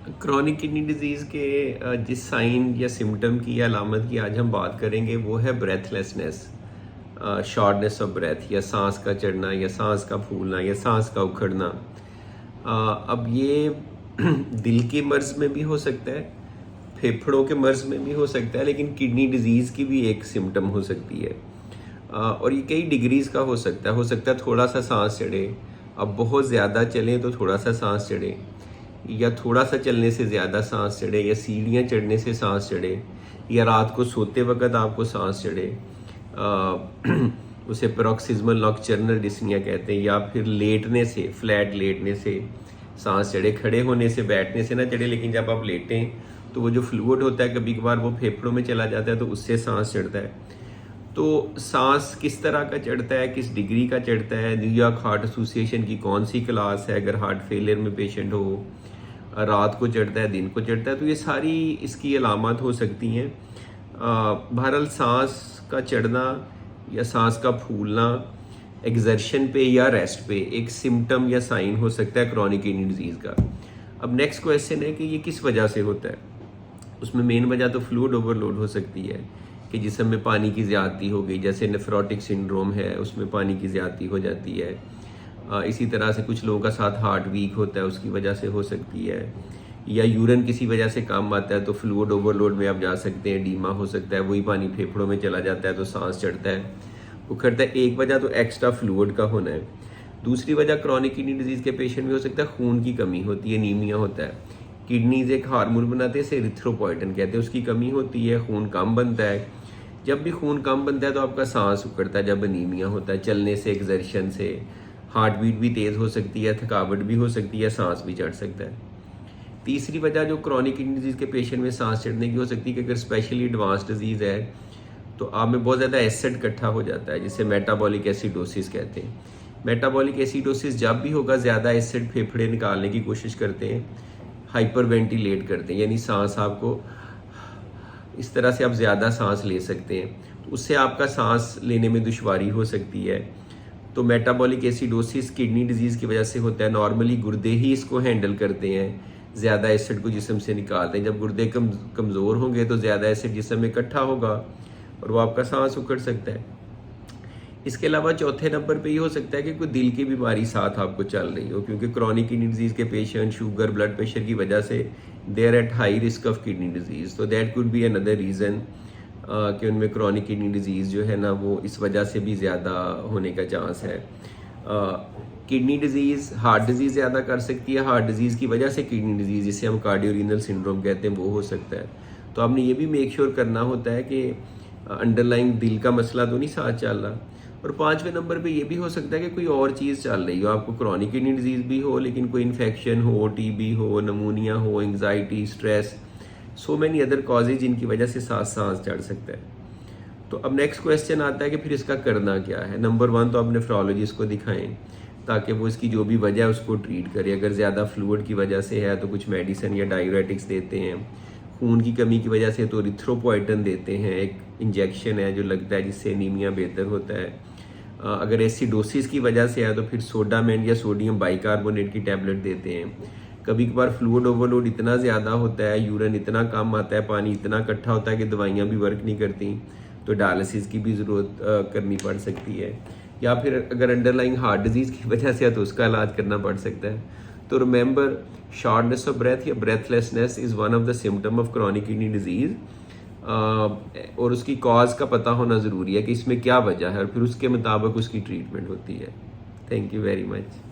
Chronic kidney disease के जिस sign या सिम्टम की या अलामत की आज हम बात करेंगे वो है ब्रेथलेसनेस, शॉर्टनेस ऑफ ब्रेथ, या सांस का चढ़ना या सांस का फूलना या सांस का उखड़ना। अब ये दिल के मर्ज में भी हो सकता है, फेफड़ों के मर्ज में भी हो सकता है, लेकिन किडनी डिजीज़ की भी एक सिम्टम हो सकती है। और ये कई डिग्रीज़ का हो सकता है थोड़ा सा सांस चढ़े, अब बहुत ज़्यादा चलें तो थोड़ा सा सांस चढ़े, या थोड़ा सा चलने से ज़्यादा सांस चढ़े, या सीढ़ियाँ चढ़ने से सांस चढ़े, या रात को सोते वक्त आपको सांस चढ़े, उसे पैरोक्सिस्मल नॉक्टर्नल डिस्निया कहते हैं, या फिर लेटने से, फ्लैट लेटने से सांस चढ़े, खड़े होने से, बैठने से ना चढ़े, लेकिन जब आप लेटें तो वो जो फ्लूइड होता है कभी कभार वो फेफड़ों में चला जाता है तो उससे सांस चढ़ता है। तो सांस किस तरह का चढ़ता है, किस डिग्री का चढ़ता है, न्यूयॉर्क हार्ट एसोसिएशन की कौन सी क्लास है, अगर हार्ट फेलियर में पेशेंट हो, रात को चढ़ता है, दिन को चढ़ता है, तो ये सारी इसकी अलामत हो सकती हैं। बहरहाल सांस का चढ़ना या सांस का फूलना एग्जर्शन पे या रेस्ट पे एक सिम्टम या साइन हो सकता है क्रॉनिक किडनी डिजीज़ का। अब नेक्स्ट क्वेश्चन है कि ये किस वजह से होता है। उसमें मेन वजह तो फ्लूइड ओवरलोड हो सकती है कि जिस्म में पानी की ज़्यादती हो गई, जैसे नेफ्रोटिक सिंड्रोम है उसमें पानी की ज़्यादती हो जाती है। इसी तरह से कुछ लोगों का साथ हार्ट वीक होता है, उसकी वजह से हो सकती है, या यूरिन किसी वजह से कम आता है तो फ्लूइड ओवरलोड में आप जा सकते हैं, डीमा हो सकता है, वही पानी फेफड़ों में चला जाता है तो सांस चढ़ता है, उखड़ता है। एक वजह तो एक्स्ट्रा फ्लूइड का होना है। दूसरी वजह क्रॉनिक किडनी डिजीज़ के पेशेंट में हो सकता है खून की कमी होती है, एनीमिया होता है। किडनीज एक हार्मोन बनाते हैं, इसे एरिथ्रोपोइटिन कहते हैं, उसकी कमी होती है, खून कम बनता है। जब भी खून कम बनता है तो आपका सांस उखड़ता है, जब एनीमिया होता है, चलने से, एक्सर्शन से, हार्ट बीट भी तेज़ हो सकती है, थकावट भी हो सकती है, सांस भी चढ़ सकता है। तीसरी वजह जो क्रॉनिक किडनी डिजीज़ के पेशेंट में सांस चढ़ने की हो सकती है कि अगर स्पेशली एडवांस डिजीज़ है तो आप में बहुत ज़्यादा एसिड इकट्ठा हो जाता है, जिसे मेटाबॉलिक एसिडोसिस कहते हैं। मेटाबॉलिक एसिडोसिस जब भी होगा, ज़्यादा एसिड फेफड़े निकालने की कोशिश करते हैं, हाइपर वेंटिलेट करते हैं, यानी सांस आपको इस तरह से आप ज़्यादा सांस ले सकते हैं, तो उससे आपका सांस लेने में दुश्वारी हो सकती है। तो मेटाबॉलिक एसिडोसिस किडनी डिजीज़ की वजह से होता है। नॉर्मली गुर्दे ही इसको हैंडल करते हैं, ज़्यादा एसिड को जिस्म से निकालते हैं। जब गुर्दे कमज़ोर होंगे तो ज़्यादा एसिड जिस्म में इकट्ठा होगा और वो आपका सांस उखड़ सकता है। इसके अलावा चौथे नंबर पे ये हो सकता है कि कोई दिल की बीमारी साथ आपको चल रही हो, क्योंकि क्रॉनिक किडनी डिजीज़ के पेशेंट शुगर, ब्लड प्रेशर की वजह से they are at high risk of kidney disease. तो that could be another reason कि उनमें क्रॉनिक किडनी डिजीज़ जो है ना वो इस वजह से भी ज़्यादा होने का चांस है। किडनी डिजीज़ हार्ट डिजीज़ ज़्यादा कर सकती है, हार्ट डिजीज़ की वजह से किडनी डिजीज़, जिसे हम कार्डियोरीनल सिंड्रोम कहते हैं, वो हो सकता है। तो आपने ये भी मेक श्योर करना होता है कि अंडरलाइंग दिल का मसला तो नहीं साथ चल रहा। और पाँचवें नंबर पे ये भी हो सकता है कि कोई और चीज़ चल रही हो, आपको क्रॉनिक किडनी डिजीज़ भी हो लेकिन कोई इन्फेक्शन हो, टीबी हो, नमूनिया हो, anxiety, stress, so many other causes जिनकी वजह से सांस चढ़ सकता है। तो अब नेक्स्ट क्वेश्चन आता है कि फिर इसका करना क्या है। नंबर 1 तो आप नेफ्रोलॉजिस्ट को दिखाएं ताकि वो इसकी जो भी वजह है उसको ट्रीट करे। अगर ज़्यादा फ्लूइड की वजह से है तो कुछ मेडिसिन या डायूरेटिक्स देते हैं। खून की कमी की वजह से तो एरिथ्रोपोइटिन देते हैं, एक इंजेक्शन है जो लगता है जिससे एनीमिया बेहतर होता है। अगर एसिडोसिस की वजह से है तो फिर सोडामेंट या सोडियम बाइकार्बोनेट की टैबलेट देते हैं। कभी कभार फ्लूइड ओवरलोड इतना ज़्यादा होता है, यूरिन इतना कम आता है, पानी इतना इकट्ठा होता है कि दवाइयाँ भी वर्क नहीं करती, तो डायलिसिस की भी ज़रूरत करनी पड़ सकती है। या फिर अगर अंडरलाइंग हार्ट डिजीज़ की वजह से है तो उसका इलाज करना पड़ सकता है। तो रिमेंबर, शॉर्टनेस ऑफ ब्रेथ या breathlessness is one of the symptom of chronic kidney disease. और उसकी कॉज का पता होना ज़रूरी है कि इसमें क्या वजह है, और फिर उसके मुताबिक उसकी ट्रीटमेंट होती है। Thank you very much.